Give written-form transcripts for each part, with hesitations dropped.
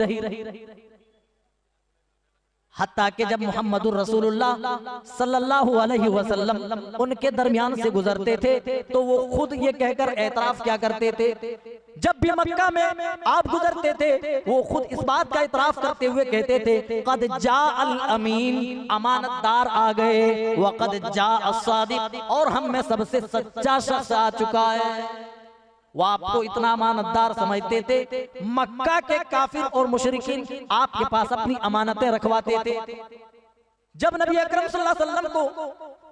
रही। हत्ता कि जब मोहम्मदुर रसूलुल्लाह सल्लल्लाहु अलैहि वसल्लम उनके दरमियान से गुजरते थे तो वो खुद ये कहकर एतराफ क्या करते थे, जब भी मक्का में आप गुजरते थे वो खुद इस बात का एतराफ करते हुए कहते थे, कद जा अल अमीन, अमानतदार आ गए, व कद जा अस्सादिक, और हम में सबसे सच्चा शख्स आ चुका है। वो आपको इतना अमानतदार समझते थे, मक्का के काफिर और मुशरिकीन आपके पास अपनी अमानतें रखवाते थे। जब नबी अकरम सल्लल्लाहु अलैहि वसल्लम को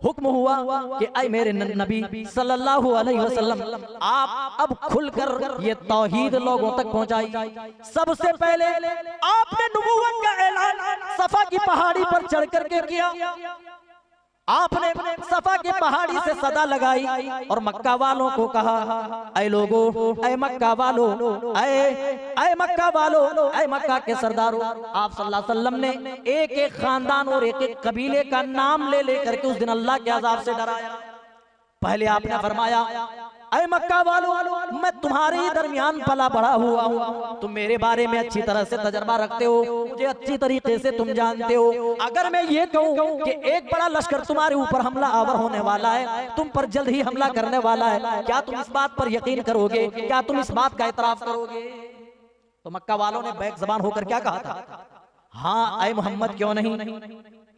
हुक्म हुआ कि ऐ मेरे नबी सल्लल्लाहु अलैहि वसल्लम, आप अब खुलकर ये तौहीद लोगों तक पहुंचाई। सबसे पहले आपने नबूवत का ऐलान सफा की पहाड़ी पर चढ़ करके किया। आपने सफा की पहाड़ी से सदा लगाई और मक्का वालों को कहा, ऐ लोगो, ऐ मक्का वालों, ऐ मक्का वालों, ऐ मक्का के सरदारों। आप सल्लल्लाहु अलैहि वसल्लम ने एक एक खानदान और एक एक कबीले का नाम ले लेकर के उस दिन अल्लाह के अजाब से डराया। पहले आपने फरमाया, ऐ मक्का वालों, मैं तुम्हारे ही दरमियान पला बड़ा हुआ हूँ, तुम मेरे बारे में अच्छी तरह से तजर्बा रखते हो, मुझे अच्छी तरीके से तुम जानते हो। अगर मैं ये कहूँ कि एक बड़ा लश्कर तुम्हारे ऊपर हमला आवर होने वाला है, तुम पर जल्द ही हमला करने वाला है, क्या तुम इस बात पर यकीन करोगे? क्या तुम इस बात का एतराफ करोगे? तो मक्का वालों ने बैक जबान होकर क्या कहा था? हाँ ऐ मोहम्मद, क्यों नहीं।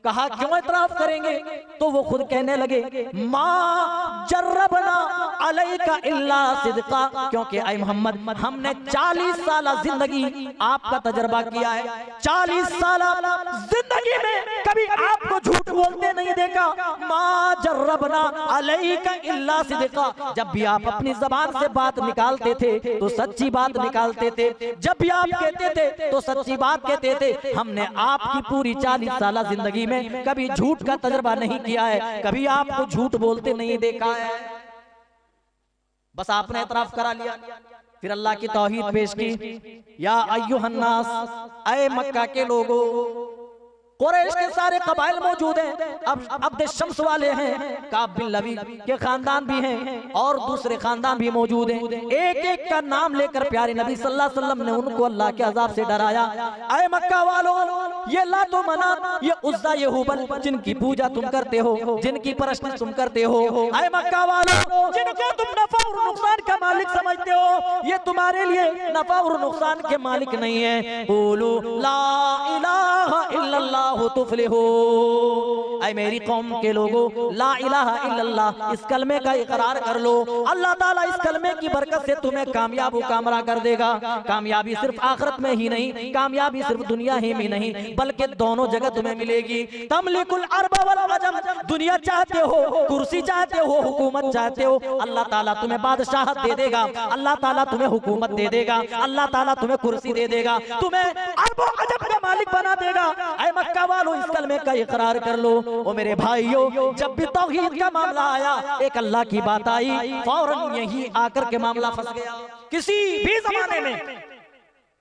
कहा क्यों इतराफ करेंगे? तो वो खुद कहने लगे, माँ जर्रबना अलैका इल्ला सिद्का, क्योंकि ऐ मोहम्मद हमने 40 साल जिंदगी आपका तजर्बा किया है, 40 साल जिंदगी में कभी आपको झूठ बोलते नहीं देखा। माँ जर्रबना अलैका इल्ला सिद्का, जब भी आप अपनी जबान से बात निकालते थे तो सच्ची बात निकालते थे, जब भी आप कहते थे तो सच्ची बात कहते थे। हमने आपकी पूरी 40 साल जिंदगी में कभी झूठ का तजर्बा नहीं किया है, कभी आपको झूठ बोलते नहीं देखा है। बस आपने इतराफ करा लिया। फिर अल्लाह की तौहीद पेश की, या अय्युहन्नास, ऐ मक्का के लोगों, कुरैश के सारे कबाइल मौजूद हैं, अब अब्द शम्स वाले हैं, काब बिन लबी के खानदान भी हैं और दूसरे खानदान भी मौजूद हैं। एक एक का नाम लेकर प्यारे नबी सल्लल्लाहु अलैहि वसल्लम ने उनको अल्लाह के अजाब से डराया। ऐ मक्का वालों, ये लात व मनात, ये उज़्ज़ा, ये हुबल, जिनकी पूजा तुम करते हो, जिनकी परस्तिश तुम करते हो, ऐ मक्का वालों, जिनको तुम नफा और नुकसान का मालिक समझते हो, ये तुम्हारे लिए नफा और नुकसान के मालिक नहीं है। बोलो ला इलाहा इल्लल्लाह तुफ्लिहू, ऐ मेरी कौम के लोगों, ला इलाहा इल्लल्लाह इस कलमे का इकरार कर लो। अल्लाह ताला इस कलमे की बरकत से तुम्हें कामयाब कामरा कर देगा। कामयाबी सिर्फ आखिरत में ही नहीं, कामयाबी सिर्फ दुनिया ही में नहीं, बल्कि दोनों जगह तुम्हें मिलेगी। तमलिकुल अरब वल अजम, दुनिया चाहते हो, कुर्सी चाहते हो, हुकूमत चाहते हो, अल्लाह ताला तुम्हें बादशाहत दे देगा, अल्लाह ताला तुम्हें हुकूमत दे देगा, अल्लाह ताला तुम्हें कुर्सी दे देगा, तुम्हें अरब अजम का मालिक बना देगा। ऐ मक्का वालों, इस कलमे का इकरार कर लो। ओ मेरे भाइयों, जब भी तौहीद का मामला आया, एक अल्लाह की बात आई, फौरन यही आकर के मामला फंस गया। किसी भी जमाने में,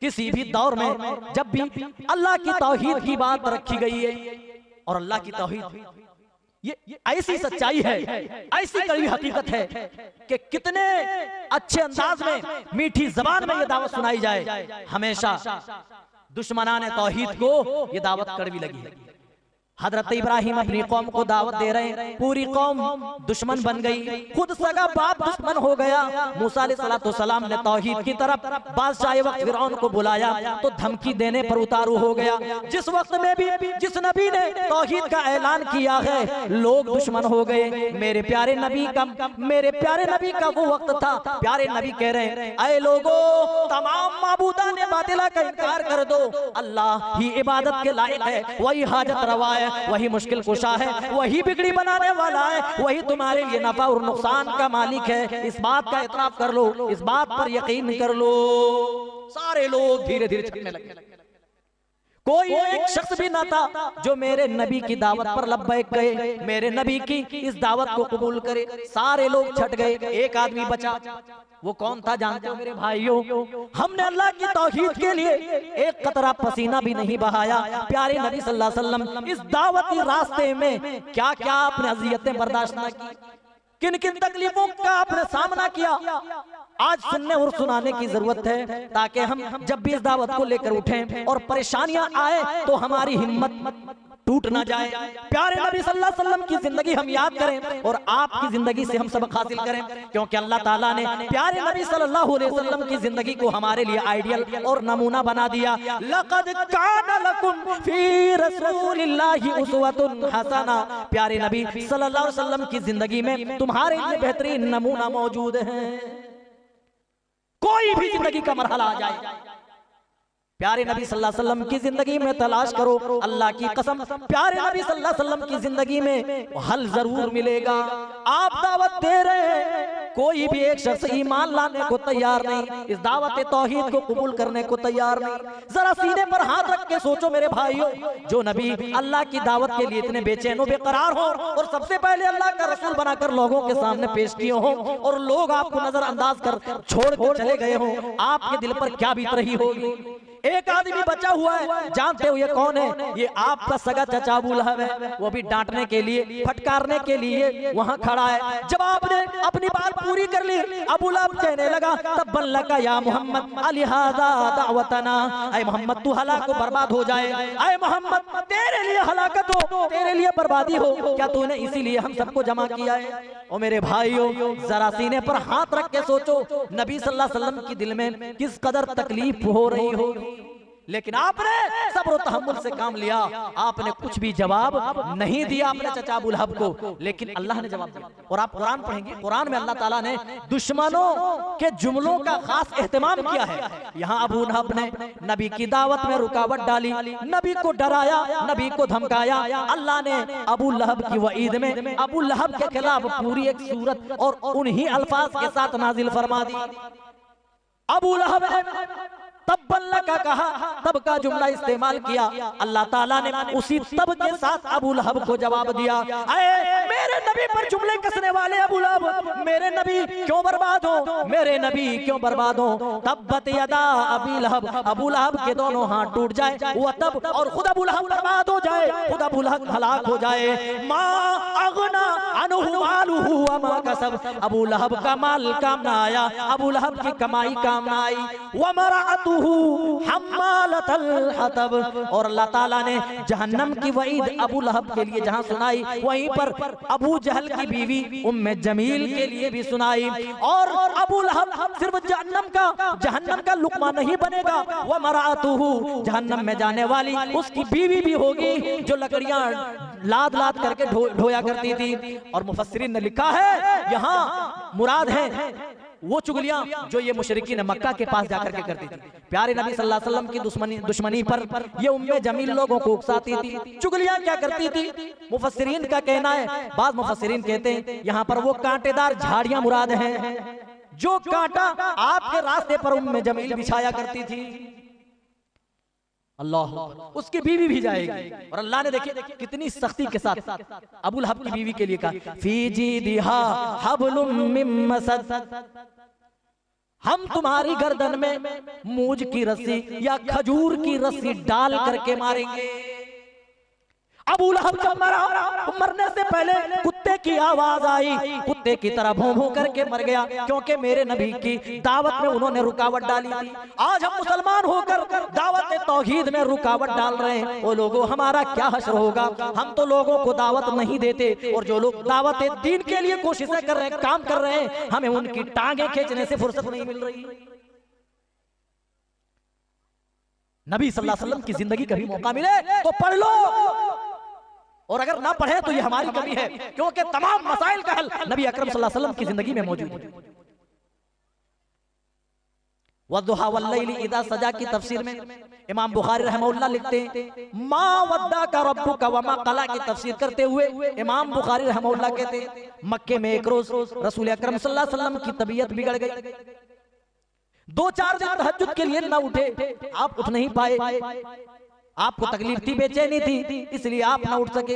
किसी भी दौर में जब भी अल्लाह की तौहीद की बात रखी गई है, और अल्लाह की तौहीद ये ऐसी सच्चाई है, ऐसी कड़ी हकीकत है कि कितने अच्छे अंदाज में, मीठी जबान में ये दावत सुनाई जाए, हमेशा दुश्मनाने तौहीद को ये दावत कड़वी लगी है। हजरत इब्राहिम अपनी कौम को दावत दे रहे हैं, पूरी कौम दुश्मन बन गई, खुद सगा बाप दुश्मन हो गया। मूसा अलैहिस्सलाम ने तौहीद की तरफ बादशाह वक्त फिरौन को बुलाया तो धमकी देने पर उतारू हो गया। जिस वक्त में भी जिस नबी ने तौहीद का ऐलान किया है, लोग दुश्मन हो गए। मेरे प्यारे नबी का वो वक्त था, प्यारे नबी कह रहे हैं, ऐ लोगो, तमाम माबूदा ने बातिला का इनकार कर दो, अल्लाह ही इबादत के लायक है, वही हाजत रवा है, वही मुश्किल कुशा है, वही बिगड़ी बनाने वाला है, वही तुम्हारे लिए नफा और नुकसान का मालिक है। इस बात का इतराफ कर लो, इस बात पर यकीन कर लो। सारे लोग धीरे धीरे छटने लगे। कोई एक शख्स भी ना था जो मेरे नबी की दावत पर लब्बैक कहे, मेरे नबी की इस दावत को कबूल करे। सारे लोग छट गए, एक आदमी बचा। वो कौन था जानते हो मेरे भाइयों? हमने अल्लाह की तौहीद के लिए एक कतरा पसीना भी नहीं बहाया। प्यारे नबी सल्लल्लाहु अलैहि वसल्लम इस दावती रास्ते में क्या क्या आपने अज़ियतें बर्दाश्त न की। किन किन तकलीफों का आपने सामना किया, आज सुनने और सुनाने की जरूरत है, ताकि हम जब भी इस दावत को लेकर उठें और परेशानियां आए तो हमारी हिम्मत टूट ना जाए। प्यारे नबी सल्लल्लाहु अलैहि वसल्लम की जिंदगी हम याद करें और आपकी जिंदगी से हम सबक हासिल करें, क्योंकि अल्लाह ताला ने प्यारे नबी सल्लल्लाहु अलैहि वसल्लम की जिंदगी को हमारे लिए आइडियल और नमूना बना दिया। लक़द कान लकुम फी रसूलिल्लाहि उस्वतुन हसना, प्यारे नबी सल्लल्लाहु अलैहि वसल्लम की जिंदगी में तुम्हारे लिए बेहतरीन नमूना मौजूद है। कोई भी जिंदगी का मरहला आ जाए, प्यारे नबी सल्लल्लाहु अलैहि वसल्लम की जिंदगी में तलाश करो, अल्लाह की कसम प्यारे नबी सल्लल्लाहु अलैहि वसल्लम की जिंदगी में हल जरूर मिलेगा। आप दावत दे रहे हैं, कोई भी एक शख्स ईमान लाने को तैयार नहीं, इस दावत तौहीद को कबूल करने को तैयार नहीं। जरा सीने पर हाथ रख के सोचो मेरे भाइयों, जो नबी अल्लाह की दावत के लिए इतने बेचैन बेकरार हो और सबसे पहले अल्लाह का रसूल बनाकर लोगों के सामने पेश किए हो और लोग आपको नजरअंदाज कर छोड़ कर चले गए हो, आपके दिल पर क्या बीत रही होगी। एक आदमी बचा हुआ है, जानते हो ये कौन है? ये आपका सगा चचा अबू लहब है। वो भी डांटने के लिए, फटकारने के लिए वहां खड़ा है। जब आपने अपनी बात पूरी कर ली, अबू लहब कहने लगा तब बल्लका या मोहम्मद अलिहाजा दावतना, ऐ मोहम्मद तू हलाक को बर्बाद हो जाए, ऐ मोहम्मद तेरे लिए हलाकत हो, तेरे लिए बर्बादी हो, क्या तूने इसीलिए हम सबको जमा किया है? और मेरे भाइयों जरा सीने पर हाथ रख के सोचो नबी सल्लल्लाहु अलैहि वसल्लम की दिल में किस कदर तकलीफ हो रही होगी। लेकिन आपने सब्र और तहम्मुल से काम लिया, आपने कुछ भी जवाब नहीं दिया अपने चचा अबू लहब को, लेकिन अल्लाह ने जवाब दिया। और आप कुरान पढ़ेंगे, कुरान में अल्लाह ताला ने दुश्मनों के जुमलों का खास एहतमाम किया है। यहाँ अबू लहब ने नबी की दावत में रुकावट डाली, नबी को डराया, नबी को धमकाया। अल्लाह ने अबू लहब की वईद में अबू लहब के खिलाफ पूरी एक सूरत और उन्हीं अल्फाज के साथ नाजिल फरमा दी। अबू लहब ने तब बल्ला का कहा, तब का जुमला इस्तेमाल किया, अल्लाह ताला ने उसी तब के साथ अबू लहब को जवाब दिया, अरे मेरे नबी पर जुमले कसने वाले अबू लहब, मेरे नबी क्यों बर्बाद हो, मेरे नबी क्यों बर्बाद हो। तब्बत यदा अबी लहब, अबू लहब के दोनों हाथ टूट जाए, वो तब और खुद अबू लहब बर्बाद हो जाए, खुद अबू लहब हलाक हो जाए। मा अगना अनहु मालुहु व मा कसब, अबू लहब का माल काम ना आया, अबू लहब की कमाई काम ना आई। व मराअतु हम्मालतल हतब, और अल्लाह ताला ने जहन्नम की वईद अबू लहब के लिए जहां सुनाई, वहीं पर अबू जहल की बीवी उम्मे जमील के लिए भी सुनाई। और अबू लहब सिर्फ जहन्नम का लुकमा नहीं बनेगा, वह मराअतुहु जहन्नम में जाने वाली उसकी बीवी भी होगी, जो लकड़ियां लाद लाद करके ढोया करती थी। और मुफस्सिरीन ने लिखा है यहाँ मुराद है वो चुगलियां जो ये मुशरिकीन मक्का के पास जाकर के करती थी। प्यारे नबी सल्लल्लाहु अलैहि वसल्लम की दुश्मनी पर ये उम्मे जमील लोगों को उकसाती थी। चुगलियां क्या करती थी? मुफस्सिरीन का कहना है, बाद मुफस्सिरीन कहते हैं यहाँ पर वो कांटेदार झाड़ियां मुराद हैं, जो कांटा आपके रास्ते पर उम्मे जमील बिछाया करती थी। अल्लाह, उसकी बीवी भी जाएगी। और अल्लाह ने देखिए कितनी सख्ती के साथ अबू लहब की बीवी के लिए कहा, फीजी दिहा हबलुम मिन मसद, हम तुम्हारी गर्दन में मूज की रस्सी या खजूर की रस्सी डाल करके मारेंगे। अबू लहब जब मरा, मरने से पहले कुत्ते की आवाज आई, कुत्ते की तरह भौं भौं करके मर गया, क्योंकि मेरे नबी की दावत में उन्होंने रुकावट डाली थी। आज हम मुसलमान होकर दावत तौहीद में रुकावट डाल रहे हैं, वो लोगों हमारा क्या हश्र होगा। हम तो लोगों को दावत नहीं देते, और जो लोग दावत दीन के लिए कोशिशें कर रहे हैं, काम कर रहे हैं, हमें उनकी टांगे खींचने से फुर्सत नहीं मिल रही। नबी सल्लल्लाहु अलैहि वसल्लम की जिंदगी कभी मौका मिले तो पढ़ लो, और अगर ना पढ़े तो ये हमारी कमी है, क्योंकि तमाम मसाइल का हल नबी अकरम सल्लल्लाहु अलैहि वसल्लम की जिंदगी में मौजूद है। वद्दुहा वल्लैली इज़ा सजा की तफसीर में इमाम बुखारी रहमहुल्लाह लिखते हैं, मा वद्दाका रब्बुका वमा क़ला की तफसीर करते हुए इमाम बुखारी रहमहुल्लाह कहते हैं, मक्के में एक रोज रसूल अकरम सल्लल्लाहु अलैहि वसल्लम की तबीयत बिगड़ गई। 2-4 दिन तहज्जुद के लिए ना उठे, आप उठ नहीं पाए। आपको तकलीफ थी, बेचैनी थी, इसलिए आप ना उठ सके।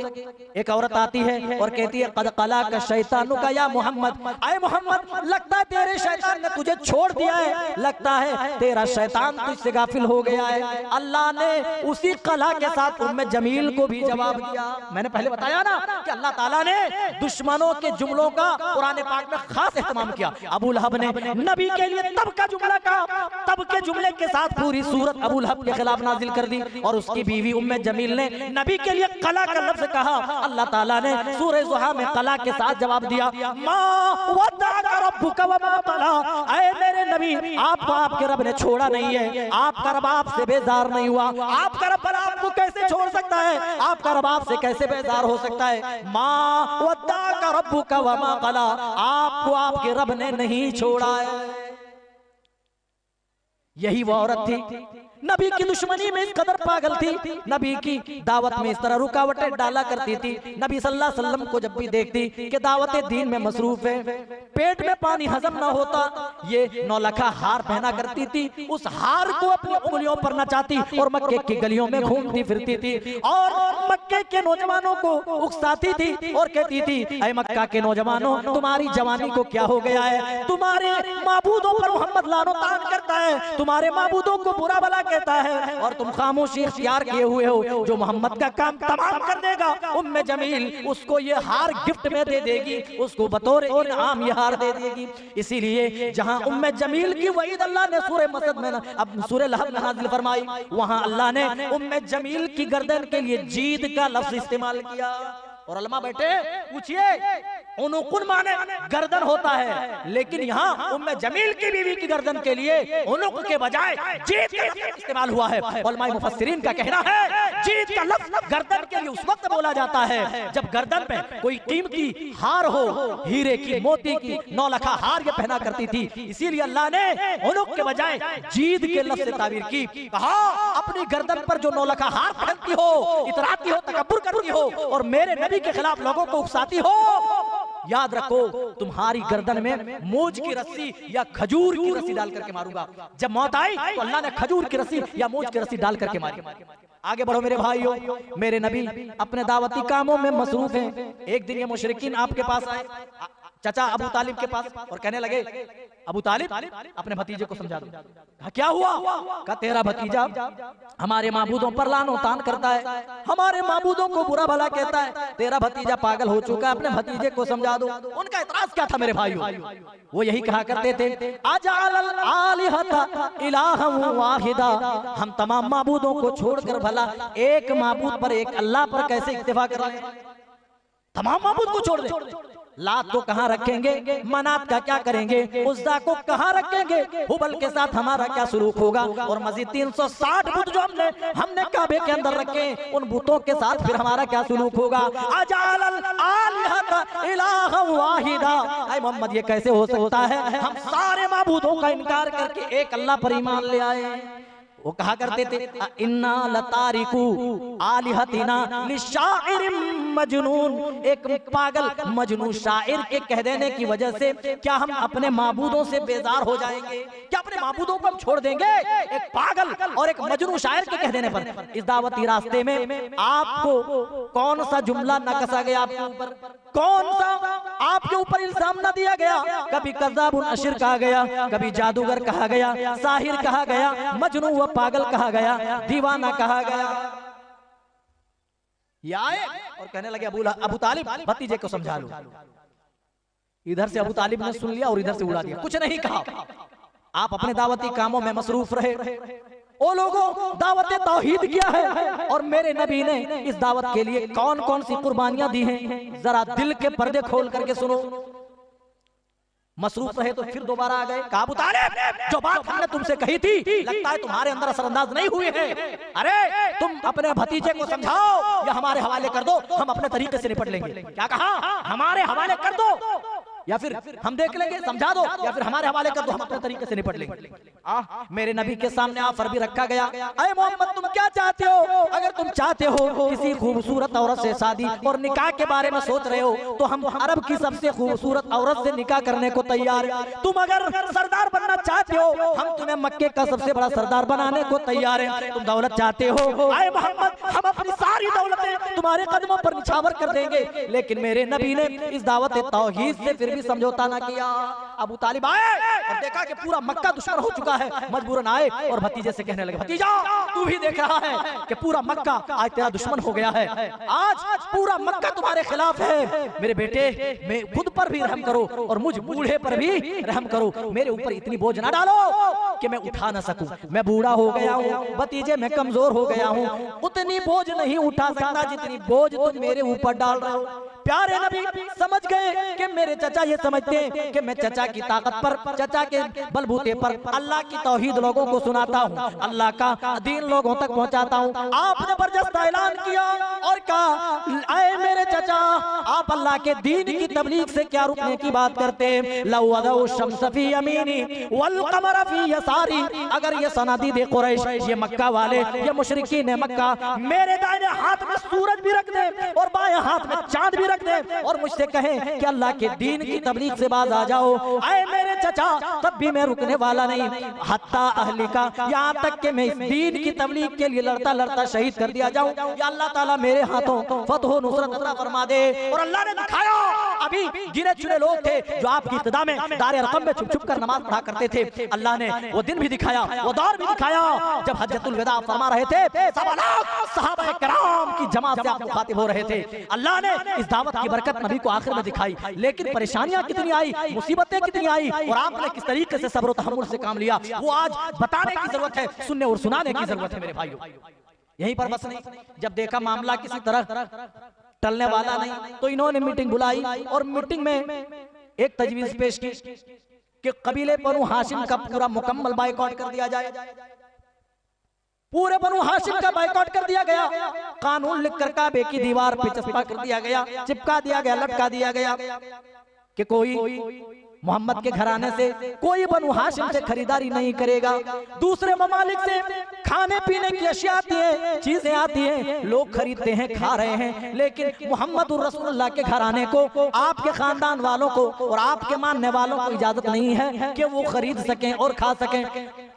एक औरत आती है और कहती है कद कला का शैतानु का या मोहम्मद, आए मोहम्मद लगता है तेरे शैतान ने तुझे छोड़ दिया है, लगता है तेरा शैतान तुझसे गाफिल हो गया है। अल्लाह ने उसी कला के साथ उम्मे जमील को भी जवाब दिया। मैंने पहले बताया ना कि अल्लाह ताला ने दुश्मनों के जुमलों का कुरान पाक में खास एहतमाम किया। अबू लहब ने नबी के लिए तब का जुमला कहा, तब के जुमले के साथ पूरी सूरत अबू लहब के खिलाफ नाजिल कर दी। और उसकी बीवी उम्मे जमील ने नबी के लिए कला का लफ्ज कहा, अल्लाह ताला ने सूरह ज़ुहा में कला के साथ जवाब दिया, मा वद्दाका रब्बुका वमा कला। ऐ मेरे नबी, आपको आपके रब ने छोड़ा नहीं है, आपका रब आपसे बेजार नहीं हुआ। आपका रब आपको कैसे छोड़ सकता है, आपका रब आपसे कैसे बेजार हो सकता है। मा वद्दाका रब्बुका वमा कला, आपको आपके रब ने नहीं छोड़ा है। यही वो औरत थी, नबी की दुश्मनी में इस कदर पागल थी, नबी की दावत में इस तरह रुकावटें डाला करती थी। नबी सल्लल्लाहु अलैहि वसल्लम को जब भी देखती कि दावत दीन में मसरूफ है, पेट में पानी हजम ना होता, ये नौलखा हार पहना करती थी, उस हार को अपनी उंगलियों पर नचाती और मक्के की गलियों में घूमती फिरती थी और मक्के के नौजवानों को उकसाती थी और कहती थी, ऐ मक्का के नौजवानों, तुम्हारी जवानी को क्या हो गया है, तुम्हारे माबूदों पर मोहम्मद लानो तान करता है, तुम्हारे माबूदों को बुरा भला कहता है और तुम खामोशी इख्तियार किए हुए हो। जो मोहम्मद का काम तमाम कर देगा, उम्मे जमील उसको ये हार गिफ्ट में दे देगी, उसको बतौर इनाम ये हार दे देगी। इसीलिए जहां उम्मे जमील की वईद अल्लाह ने सूरह मसद में अब सूरह लहब में नाज़िल फरमाई, वहां अल्लाह ने उम्मे जमील की गर्दन के लिए जीद का लफ्ज इस्तेमाल किया। और अल्लामा बैठे पूछिए, उनुकुन माने गर्दन होता है, लेकिन यहाँ उम्मे जमील की बीवी की गर्दन के लिए उनुक के बजाय जीद का लफ्ज इस्तेमाल हुआ है। उलमाए मुफस्सिरीन का कहना है जीद का लफ्ज गर्दन के लिए उस वक्त बोला जाता है जब गर्दन पे कोई कीमती हार हो, हीरे की, मोती की, नौलखा हार ये पहना करती थी, इसीलिए अल्लाह ने उनुक के बजाय जीद के लफ्ज से ताबीर की। कहा अपनी गर्दन पर जो नौलखा हार पहनती हो, इतराती हो, तकब्बुर करती हो और मेरे नबी के खिलाफ लोगों को उकसाती हो, याद रखो तुम्हारी गर्दन में मूज की रस्सी या खजूर की रस्सी डाल करके मारूंगा। जब मौत आई तो अल्लाह ने खजूर की रस्सी या मूज की रस्सी डाल करके मारी। आगे बढ़ो मेरे भाइयों, मेरे नबी अपने दावती कामों में मसरूफ हैं। एक दिन ये मुशरिकीन आपके पास आए, चाचा अबू तालिब के पास, और कहने लगे अबू तालिब अपने भतीजे को समझा दो। कहा क्या हुआ? कहा तेरा भतीजा हमारे माबूदों पर लानो तान करता है, हमारे माबूदों को बुरा भला कहता है, तेरा भतीजा पागल हो चुका है, अपने भतीजे को समझा दो। उनका इतराज क्या था मेरे भाइयों? वो यही कहा करते थे अजअल आलिहता इलाहन वाहिदा, हम तमाम माबूदों को छोड़कर भला एक माबूद पर, एक अल्लाह पर कैसे इत्तेफा करें? तमाम माबूद को छोड़ दे। लात को कहाँ रखेंगे, मनात का क्या करेंगे, उज़्ज़ा को कहाँ रखेंगे, हुबल के साथ हमारा क्या सुलूक होगा? और मजीद 360 बुत जो हमने काबे के अंदर रखे, उन बुतों के साथ फिर हमारा क्या सुलूक होगा? अजअल आलिहता इलाहन वाहिदा, ऐ मोहम्मद ये कैसे हो सकता है? हम सारे माबूदों का इनकार करके एक अल्लाह पर ईमान ले आए। वो कहा करते थे इन्ना लतारिकू आलिहतिना लिशाइरिम मजनून, एक पागल मजनू शायर के कह देने की वजह से क्या हम अपने माबूदों से बेजार हो जाएंगे? क्या अपने माबूदों को हम छोड़ देंगे एक पागल और एक मजनू शायर के कह देने पर? इस दावती रास्ते में आपको कौन सा जुमला न कसा गया आपके ऊपर, कौन सा आपके ऊपर इल्जाम न दिया गया? कभी कज़्ज़ाबुन अशिर कहा गया, कभी जादूगर कहा गया, साहिर कहा गया, मजनू व पागल कहा गया, दीवाना कहा गया। ये आए और कहने लगे अबू तालिब भतीजे को समझा लो। इधर से अबू तालिब ने सुन लिया और इधर से उड़ा दिया, कुछ नहीं कहा। आप अपने दावती कामों में मसरूफ रहे। ओ लोगों, दावत तौहीद किया है और मेरे नबी ने इस दावत के लिए कौन कौन सी कुर्बानियां दी हैं, जरा दिल के पर्दे खोल करके सुनो। मसरूफ रहे तो फिर दोबारा आ गए। कहा अबू तालिब जो बात हमने तुमसे कही थी लगता है तुम्हारे अंदर असरअंदाज नहीं हुई है, अरे तुम अपने भतीजे को समझाओ या हमारे हवाले कर दो, हम अपने तरीके से निपट लेंगे। क्या कहा? हमारे हवाले कर दो। या फिर हम देख लेंगे, समझा दो, या फिर हमारे हवाले कर दो, हम अपने तरीके से निपट लेंगे। मेरे नबी के सामने ऑफर भी रखा गया, अरे मोहम्मद तुम क्या चाहते हो? अगर तुम चाहते हो किसी खूबसूरत औरत से शादी और निकाह के बारे में सोच रहे हो तो हम अरब की सबसे खूबसूरत औरत से निकाह करने को तैयार। तुम अगर सरदार बनना चाहते हो हम तुम्हें मक्के का सबसे बड़ा सरदार बनाने को तैयार हैं। तुम दौलत चाहते हो, अरे मोहम्मद हम अपनी सारी दौलतें तुम्हारे कदमों पर निछावर कर देंगे। लेकिन मेरे नबी ने इस दावत तौहीद से फिर भी समझौता ना किया। अबू तालिब आए और देखा कि पूरा मक्का दुश्मन हो चुका है, मजबूरन आए और भतीजे से कहने लगे, भतीजा तू भी देख रहा है कि पूरा मक्का आज तेरा दुश्मन हो गया है, आज पूरा मक्का तुम्हारे खिलाफ है। मेरे बेटे मैं खुद पर भी रहम करो और मुझ बूढ़े पर भी रहम करो, मेरे ऊपर इतनी बोझ ना डालो कि मैं उठा ना सकूं। मैं बूढ़ा हो गया हूँ भतीजे, मैं कमजोर हो गया हूँ, उतनी बोझ नहीं उठा सकता जितनी बोझ तुम मेरे ऊपर डाल रहे हो। प्यारे नबी समझ गए कि मेरे चचा ये समझते हैं कि मैं चचा की ताकत पर, चचा के बलबूते पर अल्लाह की तौहीद लोगों को सुनाता हूँ, अल्लाह का दीन लोगों तक पहुँचाता हूँ। आपने जबरदस्त ऐलान किया और कहा, आए मेरे चचा आप अल्लाह के दीन की तबलीग से क्या रुकने की बात करते हैं? लौ वदउ शम्स फी यमीनी वल कमर फी यसारी, अगर ये सनादीद कुरैश, ये मक्का वाले, ये मुशरिकीन मक्का मेरे दाहिने हाथ में सूरज भी रख दे और बाएं हाथ में चांद भी रख दे और मुझसे कहें कि अल्लाह के दीन की तबलीग से बाज आ जाओ, आए मेरे चचा तब भी मैं रुकने वाला नहीं। हत्ता अहलिका, यहाँ तक कि मैं इस दीन की तबलीग के लिए लड़ता लड़ता शहीद कर दिया जाऊं, या अल्लाह ताला मेरे हाथों फतह नुसरत अता फरमा दे। और अल्लाह ने दिखाया, अभी गिने चुने लोग थे जो आपकी इब्तिदा में दारे रकम में छुप छुप कर नमाज पढ़ा करते थे, अल्लाह ने वो दिन भी दिखाया, वो दौर भी दिखाया जब हज्जतुल विदा फरमा रहे थे, सवा लाख सहाबा किराम की जमात से आप मुखातिब हो रहे थे। अल्लाह ने इस दावत की बरकत नबी को आखिर में दिखाई, लेकिन परेशानियां कितनी आई, मुसीबतें कितनी आई और आपने किस तरीके से सब्र और तहम्मुल से काम लिया, वो आज बताने की जरूरत है, सुनने और सुनाने की जरूरत है। मेरे भाइयों यहीं पर बस नहीं, जब देखा मामला किसी तरह टलने वाला नहीं तो इन्होंने मीटिंग बुलाई और मीटिंग में एक तजवीज पेश की कि कबीले बनु हाशिम का पूरा मुकम्मल बाइकआउट कर दिया जाए। पूरे बनु हाशिम का बाइकआउट कर दिया गया, कानून लिखकर काबे की दीवार पे चस्पा कर दिया गया, चिपका दिया गया, लटका दिया गया कि कोई मोहम्मद के घराने से, कोई बनु हाशिम से खरीदारी नहीं करेगा। दूसरे ममालिक से खाने पीने की अशिया आती है, चीजें आती हैं, लोग खरीदते हैं, खा रहे हैं, लेकिन मोहम्मद रसूलुल्लाह के घराने को, आपके खानदान वालों को और आपके मानने वालों को इजाजत नहीं है कि वो खरीद सकें और खा सकें।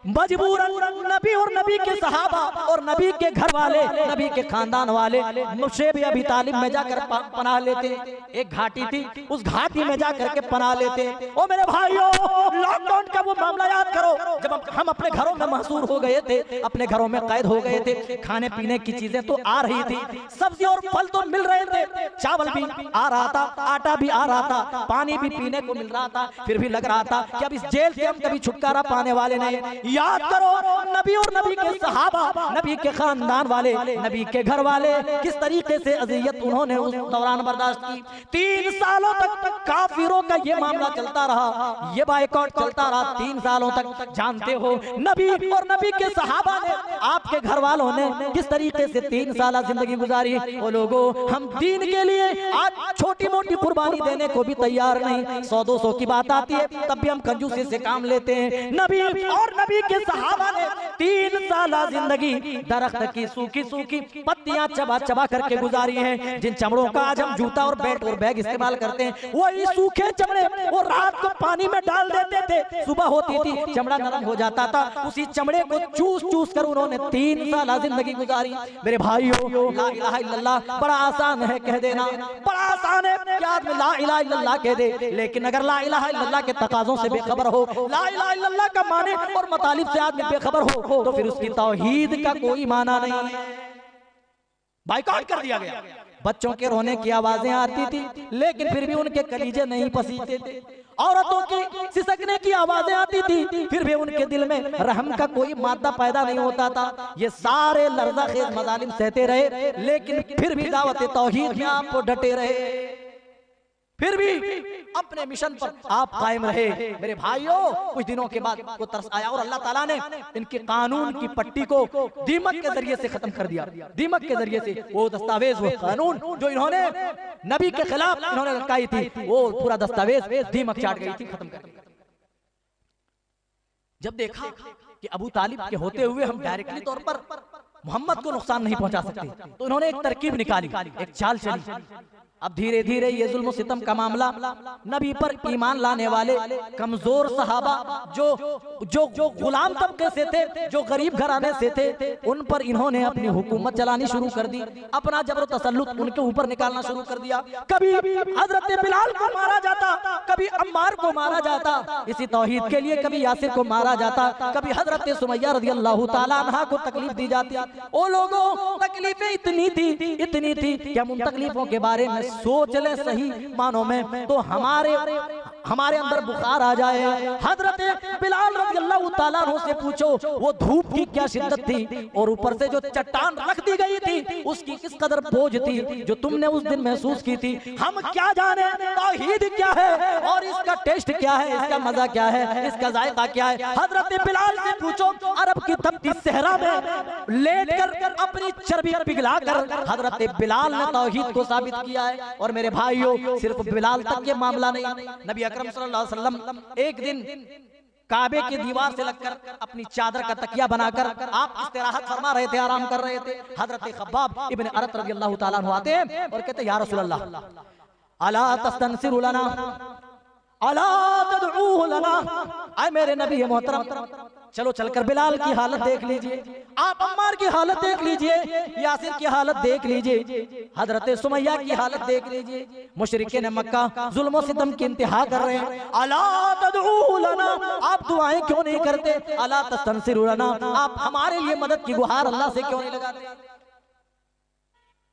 मजबूरन नबी और नबी के सहाबा और नबी के घर वाले, नबी के खानदान वाले मुशेब अबी तालिब में जाकर पनाह लेते। एक घाटी थी, उस घाटी में जाकर के पनाह लेते। ओ मेरे भाइयों, लॉकडाउन का वो मामला याद करो जब हम अपने घरों में महसूर हो गए थे, अपने घरों में कैद हो गए थे, खाने पीने की चीजें तो आ रही थी, सब्जी और फल तो मिल रहे थे, चावल भी आ रहा था, आटा भी आ रहा था, पानी भी पीने को मिल रहा था, फिर भी लग रहा था कि अब इस जेल से हम कभी छुटकारा पाने वाले नहीं। याद करो नबी और नबी के सहाबा, नबी के खानदान वाले, नबी के घर वाले किस तरीके से अजियत उन्होंने उस दौरान बर्दाश्त की। 3 सालों तक काफिरों का ये मामला चलता रहा, ये बाइकआउट चलता रहा 3 सालों तक। जानते हो नबी और नबी के सहाबा ने, आपके घर वालों ने किस तरीके से 3 साल जिंदगी गुजारी। वो लोगों, हम दीन के लिए आज छोटी मोटी कुर्बानी देने को भी तैयार नहीं। 100-200 की बात आती है तब भी हम कंजूसी से काम लेते हैं। नबी और नबी के सहाबा ने 3 साल जिंदगी दरख्त की सूखी सूखी पत्तियां चबा चबा करके गुजारी हैं। जिन चमड़ों का आज हम जूता और बैट और बैग इस्तेमाल करते हैं, वही सूखे चमड़े वो रात को पानी में डाल देते थे, सुबह होती थी चमड़ा नरम हो जाता था, उसी चमड़े को चूस चूस कर उन्होंने 3 साल जिंदगी गुजारी। मेरे भाइयों, ला इलाहा इल्लल्लाह बड़ा आसान है कह देना, बड़ा आसान है कि आदमी ला इलाहा इल्लल्लाह कह दे, लेकिन अगर ला इलाहा इल्लल्लाह के तकाज़ों से बेखबर हो, ला इलाहा इल्लल्लाह का माने और मतालिब से आदमी बेखबर हो, तो फिर उसकी तौहीद का कोई माना नहीं है। बाइकआउट कर दिया गया। बच्चों के रोने की आवाजें आती थी, लेकिन फिर भी उनके कलीजे नहीं पसीजते थे। औरतों की सिसकने की आवाजें आती थी, फिर भी उनके दिल में रहम का कोई मादा पैदा नहीं होता था। ये सारे लर्ज़ाखेज़ मज़ालिम सहते रहे, लेकिन फिर भी दावत तौहीद में आपको डटे रहे। फिर भी अपने मिशन पर आप कायम रहे। मेरे भाइयों, कुछ दिनों के बाद को तरस आया और अल्लाह ताला ने इनके कानून की पट्टी को दीमक के जरिए से खत्म कर दिया। दीमक के जरिए से वो दस्तावेज, वो कानून जो इन्होंने नबी के खिलाफ इन्होंने लटकाई थी, वो पूरा दस्तावेज दीमक चाट गई थी, खत्म कर दी। जब देखा कि अबू तालिब के होते हुए हम डायरेक्टली तौर पर मोहम्मद को नुकसान नहीं पहुंचा सकते, तो इन्होंने एक तरकीब निकाली, एक चाल चली। अब धीरे धीरे ये जुल्म सितम का मामला नबी पर ईमान लाने वाले कमजोर सहाबा जो जो जो गुलाम तबके से थे, जो गरीब घराने से थे, उन पर इन्होंने अपनी हुकूमत चलानी शुरू कर दी, अपना जबर तसल्लुत उनके ऊपर निकालना शुरू कर दिया। कभी हजरत बिलाल को मारा जाता, कभी अम्मार को मारा जाता इसी तौहीद के लिए, कभी यासिर को मारा जाता, कभी हजरत सुमैया रज़ियल्लाहु ताला अन्हा को तकलीफ दी जाती। ओ लोगों, तकलीफें इतनी थी कि हम उन तकलीफों के बारे में सोच ले सही मानों में तो हमारे अंदर बुखार आ जाए। हजरत बिलाल रज़ियल्लाहु ताला अन्हु से पूछो वो धूप की क्या शिद्दत थी, और ऊपर से जो चट्टान रख दी गई थी उसकी किस कदर बोझ थी जो तुमने उस दिन महसूस की थी। हम क्या जाने तौहीद क्या है और इसका टेस्ट क्या है, इसका मजा क्या है, इसका जायका क्या है। हजरत बिलाल से पूछो, अरब की तपती सहरा में लेटकर अपनी चर्बी पिघला कर हजरत बिलाल ने तौहीद को साबित किया है। और मेरे भाइयों, सिर्फ बिलाल तक के मामला नहीं, नबी अकरम सल्लल्लाहु अलैहि वसल्लम एक दिन काबे की दीवार से लगकर अपनी चादर का तकिया बनाकर आप इस्तिराहत फरमा रहे थे, आराम कर रहे थे। हजरत खब्बाब इब्न अरत रज़ियल्लाहु ताला अन्हु आते हैं और कहते हैं, या रसूल अल्लाह, अला तस्तनसिरु लना, अला तदऊ लना। आए मेरे नबी मोहतरम, चलो चलकर बिलाल की हालत देख लीजिए, आप अम्मार की हालत देख लीजिए, यासिर की हालत देख लीजिए, हजरत सुमैया की हालत देख लीजिए। मुशरिकीन मक्का जुल्म सितम की इंतहा कर रहे हैं। अला तदऊ लना, आप दुआएं क्यों नहीं करते? अला तस्तनसिरु लना, आप हमारे लिए मदद की गुहार अल्लाह से क्यों नहीं लगाते?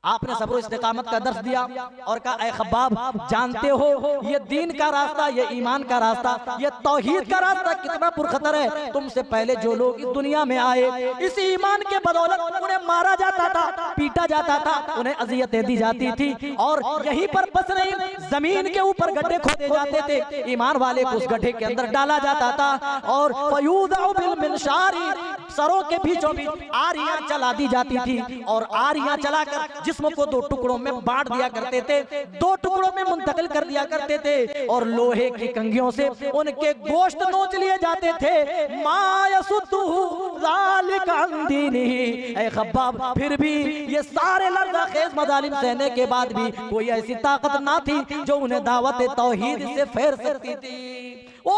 आपने सब्र इस्तिकामत का दर्स दिया और कहा, ऐ खब्बाब, जानते हो ये दीन का रास्ता, ये ईमान का रास्ता, ये तौहीद का रास्ता कितना पुरखतर है। तुमसे पहले जो लोग इस दुनिया में आए, इस ईमान के बदौलत उन्हें मारा जाता था, पीटा जाता था, उन्हें अजियतें दी जाती थी, और यहीं पर बस नहीं, जमीन के ऊपर गड्ढे खोदे जाते थे, ईमान वाले को उस गड्ढे के अंदर डाला जाता था, और फयूज़अ बिल मिनशारी, सरों के बीचों बीच आरियां चला दी जाती थी, और आरियां चलाकर जिस्म को दो टुकड़ों में बांट दिया करते थे, दो टुकड़ों में मुंतकिल कर दिया करते थे, और लोहे की कंघियों से उनके गोश्त नोच लिए जाते थे। मा यसुद्दुहु ज़ालिका अन दीनिही। ऐ खब्बाब, फिर भी ये सारे लर्ज़ाखेज़ मज़ालिम सहने के बाद भी कोई ऐसी ताकत ना थी जो उन्हें दावत तौहीद से फेर सकती थी। वो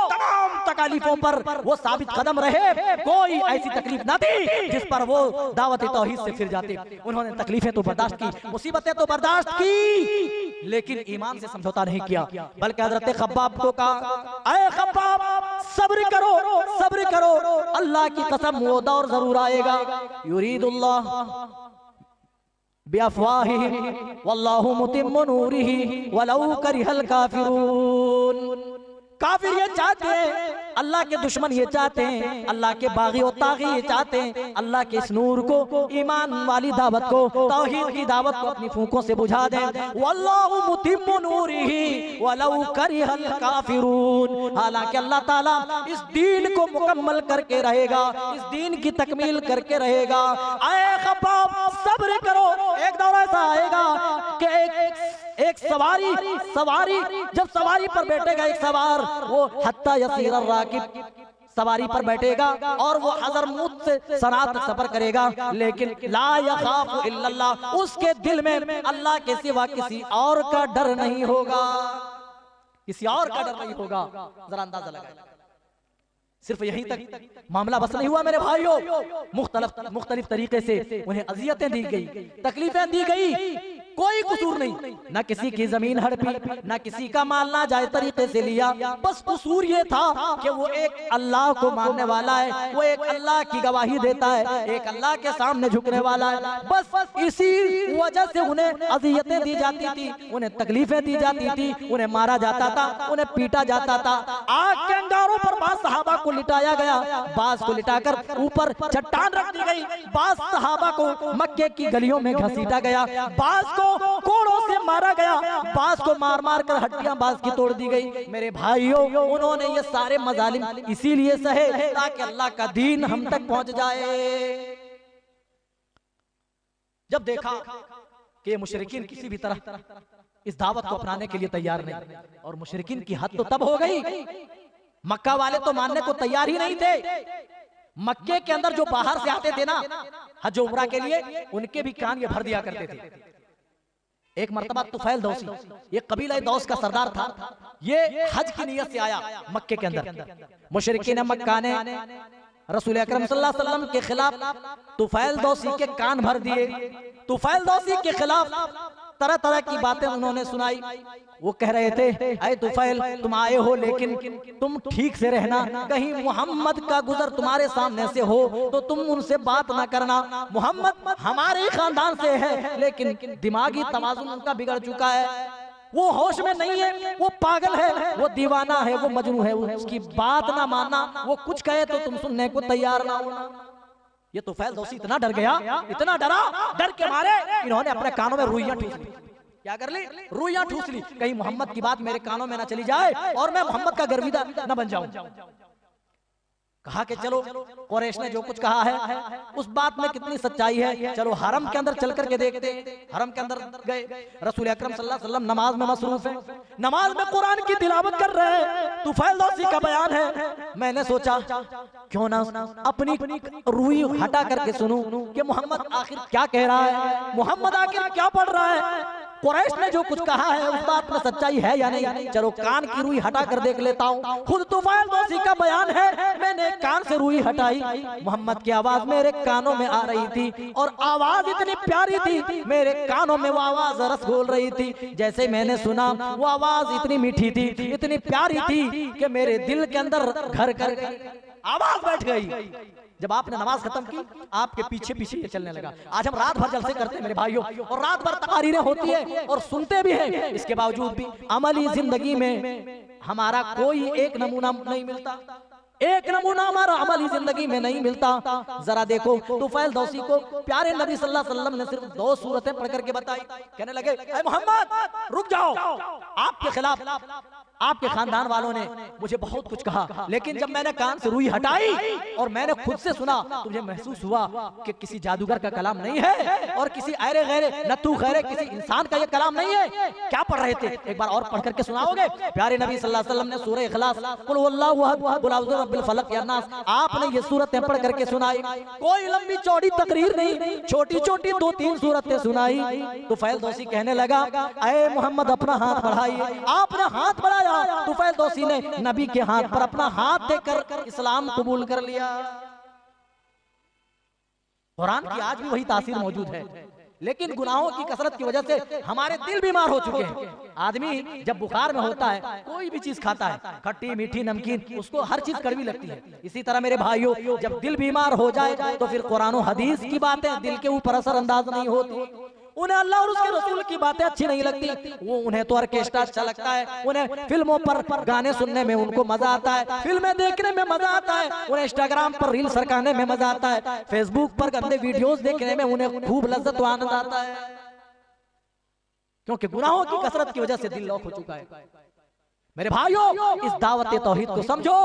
तमाम तकालीफों पर वो साबित कदम रहे, कोई ऐसी तकलीफ ना थी जिस पर वो दावत तौहीद से फिर जाते। उन्होंने तकलीफें तो बर्दाश्त की, मुसीबतें तो बर्दाश्त की, लेकिन ईमान से समझौता नहीं किया, बल्कि हजरत खब्बाब को कहा, ऐ खब्बाब, सब्र करो, सब्र करो, अल्लाह की कसम वो दौर जरूर आएगा। युरीदुल्लाह बिअफ़वाहिहिम वल्लाहु मुतिम्मु नूरिही वलौ करिहल काफिरून। काफिर ये चाहते हैं, अल्लाह के दुश्मन ये चाहते हैं, अल्लाह के बागी और तागी ये चाहते हैं, अल्लाह के इस नूर को, ईमान वाली दावत को, तौहीद की दावत को अपनी फूंकों से बुझा दें। वल्लाहु मुतिम्मु नूरिही वलौ करिहल काफिरून। हालांकि अल्लाह ताला इस दीन को मुकम्मल करके रहेगा, इस दीन की तकमील करके रहेगा। ऐ खब्बाब, सब्र करो। एक दौर ऐसा आएगा कि एक सवारी जब सवारी पर बैठेगा एक सवार, वो हत्ता यसीर राकिब, सवारी पर बैठेगा और वो हज़रमौत से सना तक सफर करेगा, लेकिन ला यखाफु इल्लल्लाह, उसके दिल में अल्लाह के सिवा किसी और का डर नहीं होगा, किसी और का डर नहीं होगा। जरा अंदाजा लगाएं। सिर्फ यहीं तक मामला बस नहीं हुआ मेरे भाइयों, मुख्तलिफ तरीके से उन्हें अजियतें दी गई, तकलीफें दी गई, कोई कसूर नहीं, ना किसी की जमीन हड़पी, ना किसी का माल ना जायज तरीके से लिया, बस कसूर ये था कि वो एक अल्लाह को मानने वाला है, वो एक अल्लाह की गवाही देता है, एक अल्लाह के सामने झुकने वाला है। बस इसी वजह से उन्हें अजियतें दी जाती थी, उन्हें तकलीफें दी जाती थी, उन्हें मारा जाता था, उन्हें पीटा जाता था। आग के अंगारों पर बास सहाबा को लिटाया गया, बास को लिटाकर ऊपर चट्टान रख दी गई, बास सहाबा को मक्के की गलियों में घसीटा गया, बास को कोड़ों से मारा गया, बांस को मार मार कर हड्डियां बांस की तोड़ दी गई। मेरे भाइयों, उन्होंने ये सारे मजालिम इसीलिए सहे ताकि अल्लाह का दीन हम तक पहुंच जाए। जब देखा कि मुशरिकीन किसी भी तरह इस दावत को अपनाने के लिए तैयार नहीं, और मुशरिकीन की हद तो तब हो गई, मक्का वाले तो मानने को तैयार ही नहीं थे। मक्के के अंदर जो बाहर से आते थे ना हज उम्रा के लिए, उनके भी कान ये भर दिया करते थे। एक मर्तबा तुफैल दौसी, ये कबीला दौस का सरदार था, ये हज की नियत से आया मक्के के अंदर। मुशरिकीन मक्का ने रसूल अकरम सल्लल्लाहु अलैहि वसल्लम के खिलाफ तुफैल दौसी के कान भर दिए। तुफैल दौसी के खिलाफ तरह तरह की बातें उन्होंने सुनाई। वो कह रहे थे, ऐ तुफैल, तुम आए हो लेकिन तुम ठीक से रहना, कहीं मोहम्मद का गुजर तुम्हारे सामने से हो तो तुम उनसे बात ना करना। मोहम्मद हमारे ही खानदान से है, लेकिन दिमागी तवाज़ुन उनका बिगड़ चुका है, वो होश में नहीं है, वो पागल है, वो दीवाना है, वो मजनू है, उसकी बात ना मानना, वो कुछ कहे तो तुम सुनने को तैयार ना होना। ये तुफैल दौसी इतना डर गया, इतना डरा, डर के मारे इन्होंने अपने कानों में रुइयां ठूस ली। क्या कर ली? रुइयां ठूस ली, कहीं मोहम्मद की बात मेरे कानों में ना चली जाए और मैं मोहम्मद का गर्विदा न बन जाऊं। कहा कि चलो, कुरैश ने जो कुछ कहा है उस बात में कितनी सच्चाई है, चलो हरम के अंदर चल करके देखते। हरम के अंदर गए, रसूल अकरम सल्लल्लाहु अलैहि वसल्लम नमाज में मसरूफ है, नमाज में कुरान की तिलावत कर रहे हैं। तुफैल दौसी का बयान है, मैंने सोचा क्यों ना अपनी रूई हटा करके सुनूं कि मोहम्मद आखिर क्या कह रहा है, मोहम्मद आखिर क्या पढ़ रहा है, कुरैश ने जो कुछ कहा है उस बात में सच्चाई है या नहीं। चलो कान की रूई हटा कर देख लेता हूँ। खुद तुफैल दौसी का बयान है, मैंने कान से रूई हटाई, मोहम्मद की आवाज मेरे कानों में आ रही थी, और आवाज इतनी प्यारी थी, मेरे कानों में वो आवाज रस घोल रही थी। जैसे मैंने सुना वो आवाज इतनी मीठी थी, इतनी प्यारी थी कि मेरे दिल के अंदर घर कर आवाज बैठ गई। जब आपने नमाज खत्म की, आपके पीछे पीछे ये चलने लगा। आज हम रात भर जलसे करते हैं मेरे भाइयों, और रात भर तकारीरें होती है और सुनते भी हैं, इसके बावजूद भी अमली जिंदगी में हमारा कोई एक नमूना नहीं मिलता, एक नमूना हमारा अमली जिंदगी में नहीं मिलता। जरा देखो, तुफैल दौसी को प्यारे नबी सल्लल्लाहु अलैहि वसल्लम ने सिर्फ 2 सूरतें पढ़ करके बताई। कहने लगे, ऐ मोहम्मद रुक जाओ, आपके खिलाफ आपके खानदान वालों ने मुझे बहुत कुछ कहा, लेकिन जब मैंने कान से रूई हटाई और मैंने खुद से सुना तो मुझे महसूस हुआ कि किसी जादूगर का कलाम नहीं है और किसी ऐरे गैरे नत्थू खैरे किसी इंसान का ये कलाम नहीं है। क्या पढ़ रहे थे, एक बार और पढ़ करके सुनाओगे? प्यारे नबी सल्लल्लाहु अलैहि वसल्लम ने सूरह इखलास, कुल हुवल्लाहु अहद, कुल अऊज़ु बिरब्बिल फलक या नास, आपने ये सूरतें पढ़ करके सुनाई। कोई लंबी चौड़ी तकरीर नहीं, छोटी छोटी 2-3 सूरतें सुनाई। तुफैल दौसी कहने लगा, ऐ मोहम्मद अपना हाथ बढ़ाइए। आपने हाथ बढ़ाया, तुफैल दौसी ने नबी के हाथ पर अपना हाथ देकर इस्लाम कबूल कर लिया। कुरान की आज भी वही तासीर मौजूद है, लेकिन गुनाहों की कसरत की वजह से हमारे दिल बीमार हो चुके हैं। आदमी जब बुखार में होता है, कोई भी चीज खाता है, खट्टी मीठी नमकीन, उसको हर चीज कड़वी लगती है। इसी तरह मेरे भाइयों, जब दिल बीमार हो जाए तो फिर कुरान और हदीस की बातें दिल के ऊपर असरअंदाज नहीं होती। उन्हें अल्लाह और उसके रसूल की बातें अच्छी नहीं लगती, वो उन्हें तो ऑर्केस्ट्रा अच्छा लगता है, उन्हें फिल्मों पर गाने सुनने में उनको मजा आता है, फिल्में देखने में मजा आता है, उन्हें इंस्टाग्राम पर रील सरकाने में मजा आता है, फेसबुक पर गंदे वीडियोस देखने में उन्हें खूब लज्जत व आनंद आता है, क्योंकि गुनाहों की कसरत की वजह से दिल लॉक हो चुका है। मेरे भाइयों, इस दावत तौहीद को समझो।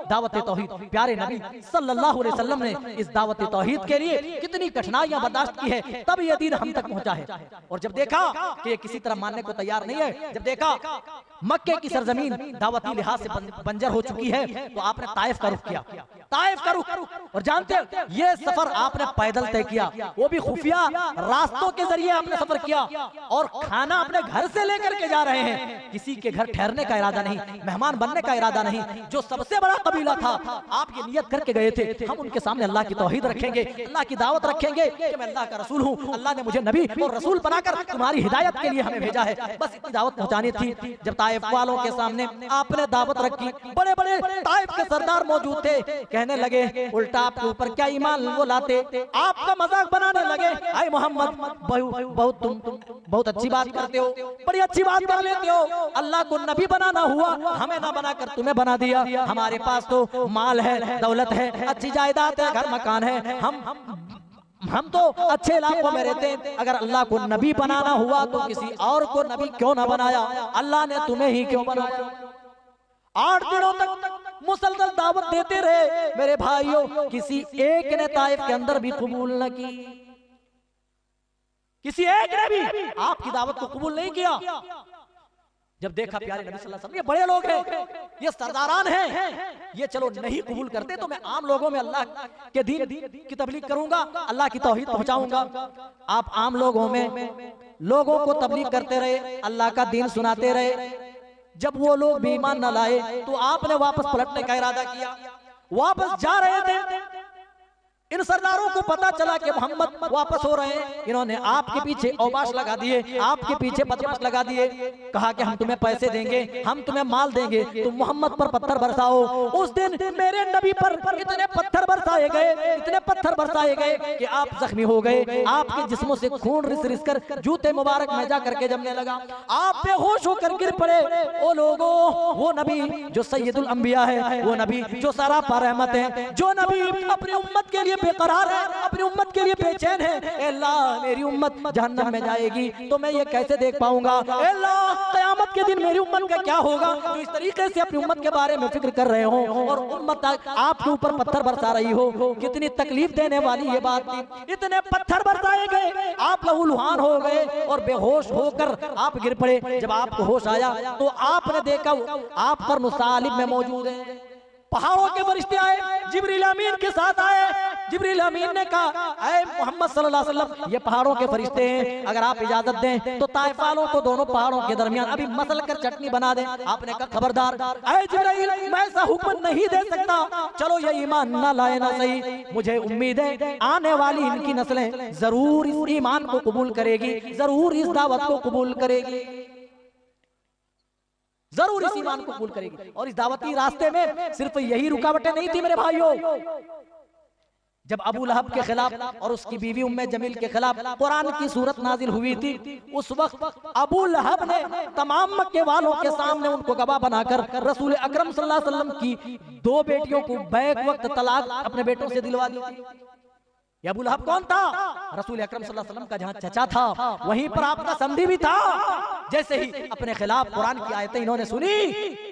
दावत तौहीद, प्यारे नबी सल्लल्लाहु अलैहि वसल्लम ने इस दावत तौहीद के लिए कितनी कठिनाइयां बर्दाश्त की है, तब ये दीन हम तक पहुंचा है। और जब देखा कि ये किसी तरह मानने को तैयार नहीं है, जब देखा मक्के की सरजमीन दावती लिहाज से बंजर हो चुकी है, तो आपने ताइफ का रुख किया। ताइफ का रुख, और जानते हैं ये सफर आपने पैदल तय किया, वो भी खुफिया रास्तों के जरिए आपने सफर किया, और खाना अपने घर से लेकर के जा रहे हैं। किसी के घर ठहरने का इरादा नहीं, मेहमान बनने का इरादा नहीं। जो सबसे बड़ा कबीला था, आप ये नियत करके गए थे, हम उनके सामने अल्लाह की तौहीद रखेंगे, अल्लाह की दावत रखेंगे कि मैं अल्लाह का रसूल हूँ, अल्लाह ने मुझे नबी और रसूल बनाकर तुम्हारी हिदायत के लिए हमें भेजा है, बस इतनी दावत पहुंचानी थी। जब ताइफ वालों के सामने आपने दावत रखी, बड़े बड़े ताइफ के सरदार मौजूद थे, कहने लगे उल्टा आपके ऊपर क्या ईमान वो लाते, आपका मजाक बनाने लगे। आई मोहम्मद, बहुत तुम बहुत अच्छी बात करते हो, बड़ी अच्छी बात कर लेते हो, अल्लाह को नबी बनाना हुआ, हमें ना बनाकर तुम्हें बना दिया। हमारे पास तो माल है, दौलत है, अच्छी जायदाद है, घर मकान है, हम हम तो अच्छे इलाकों में रहते हैं, अगर अल्लाह को नबी बनाना हुआ तो किसी और को नबी क्यों ना बनाया, अल्लाह ने तुम्हें ही क्यों बनाया। 8 दिनों तक मुसलसल दावत देते रहे मेरे भाइयों, किसी एक ने ताइफ के अंदर भी कबूल न की, किसी एक ने भी आपकी दावत को कबूल नहीं किया। जब देखा प्यारे नबी सल्लल्लाहु अलैहि वसल्लम ये बड़े लोग हैं, ये सरदारान हैं, ये चलो नहीं कबूल करते तो मैं आम लोगों में अल्लाह के दीन की तबलीग करूंगा, अल्लाह की तौहीद पहुंचाऊंगा। आप आम लोगों में लोगों को तबलीग करते रहे, अल्लाह का दीन सुनाते रहे। जब वो लोग भी ईमान न लाए तो आपने वापस पलटने का इरादा किया। वापस जा रहे थे, इन सरदारों को पता चला कि मोहम्मद वापस हो रहे हैं, इन्होंने आपके पीछे औबाश लगा दिए, आपके पीछे बदमाश लगा दिए। कहा कि हम तुम्हें पैसे देंगे, हम तुम्हें माल देंगे, तुम मोहम्मद पर पत्थर बरसाओ। उस दिन मेरे नबी पर इतने पत्थर बरसाए गए, इतने पत्थर बरसाए गए कि आप जख्मी हो गए, आपके जिस्मों से खून रिस रिस कर जूते मुबारक मैजा करके जमने लगा, आप बेहोश होकर गिर पड़े। ओ लोगों, वो नबी जो सैयदुल अंबिया है, वो नबी जो सरापा रहमत है, जो नबी अपनी उम्मत के लिए बेकरार है, अपनी उम्मत के लिए बेचैन है। अल्लाह मेरी उम्मत जहन्नम में जाएगी तो मैं ये कैसे देख पाऊंगा, अल्लाह क़यामत के दिन मेरी उम्मत का क्या होगा। जो इस तरीके से अपनी उम्मत के बारे में फिक्र कर रहे हो और उम्मत आपके ऊपर पत्थर बरसा रही हो, कितनी तकलीफ देने वाली ये बात थी। इतने पत्थर बरसाए गए, आप लहूलुहान हो गए और बेहोश होकर आप गिर पड़े। जब आपको होश आया तो आपने देखा आप पर मुसालिब में मौजूद है। पहाड़ों के फरिश्ते आए, जिब्रील अमीन के साथ आए। जिब्रील अमीन ने कहा, ऐ मोहम्मद सल्लल्लाहु अलैहि वसल्लम, ये पहाड़ों के फरिश्ते हैं, अगर आप इजाजत दें तो ताइफ वालों को दोनों पहाड़ों के दरमियान अभी मसल कर चटनी बना दें। आपने कहा खबरदार, ऐ जिब्रील, मैं ऐसा हुक्म नहीं दे सकता। चलो ये ईमान ना लाए ना सही, मुझे उम्मीद है आने वाली इनकी नस्लें जरूर इस ईमान को कबूल करेगी, जरूर इस दावत को कबूल करेगी, जरूर इस ईमान को कबूल करेगी। और इस दावती रास्ते में सिर्फ यही रुकावटें नहीं थी मेरे भाइयों। जब अबू लहब के खिलाफ और उसकी बीवी उम्मे जमील के खिलाफ कुरान की सूरत नाजिल हुई थी, उस वक्त अबू लहब ने तमाम मक्के वालों के सामने उनको गवाह बनाकर रसूल अकरम सल्लल्लाहु अलैहि वसल्लम की 2 बेटियों को बैक वक्त तलाक अपने बेटों से दिलवा दी थी। ये अबू लहब कौन था? रसूल अकरम सल्लल्लाहु अलैहि वसल्लम का जहां चचा था वहीं पर आपका समधी भी था। जैसे ही अपने खिलाफ कुरान की आयतें इन्होंने सुनी,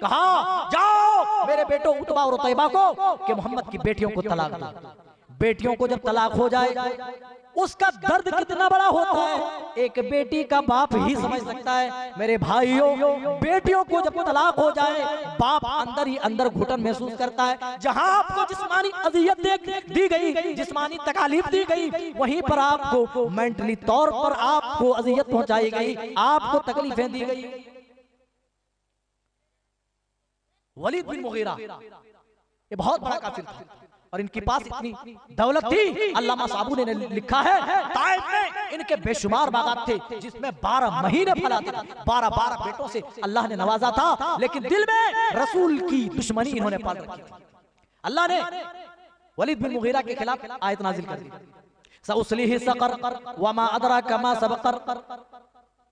कहा जाओ मेरे बेटों उतबा और तैयबा को कि मोहम्मद की बेटियों को तलाक दो। बेटियों को जब तलाक हो जाए उसका दर्द कितना बड़ा होता है, एक बेटी का बाप ही समझ सकता है। मेरे भाइयों, बेटियों को जब तलाक हो जाए बाप अंदर ही अंदर घुटन महसूस करता है। जहां आपको जिस्मानी अजियत दी गई, जिस्मानी तकालीफ दी गई, वहीं पर आपको मेंटली तौर पर आपको अजियत पहुंचाई गई, आपको तकलीफें दी गई। वलीद बिन मुगीरा ये बहुत बड़ा काफिर था और इनके पास इतनी दौलत थी। अल्लामा साबू ने लिखा है, ताइफ में इनके बेशुमार बागात थे जिसमें 12 महीने फल आते थे। 12 बेटों से अल्लाह ने नवाजा था, लेकिन दिल में रसूल की दुश्मनी इन्होंने पाल रखी थी। अल्लाह ने वलीद बिन मुगीरा के खिलाफ आयत नाजिल कर दी, सउस्लिही सकर वमा अदराका मा सबकर।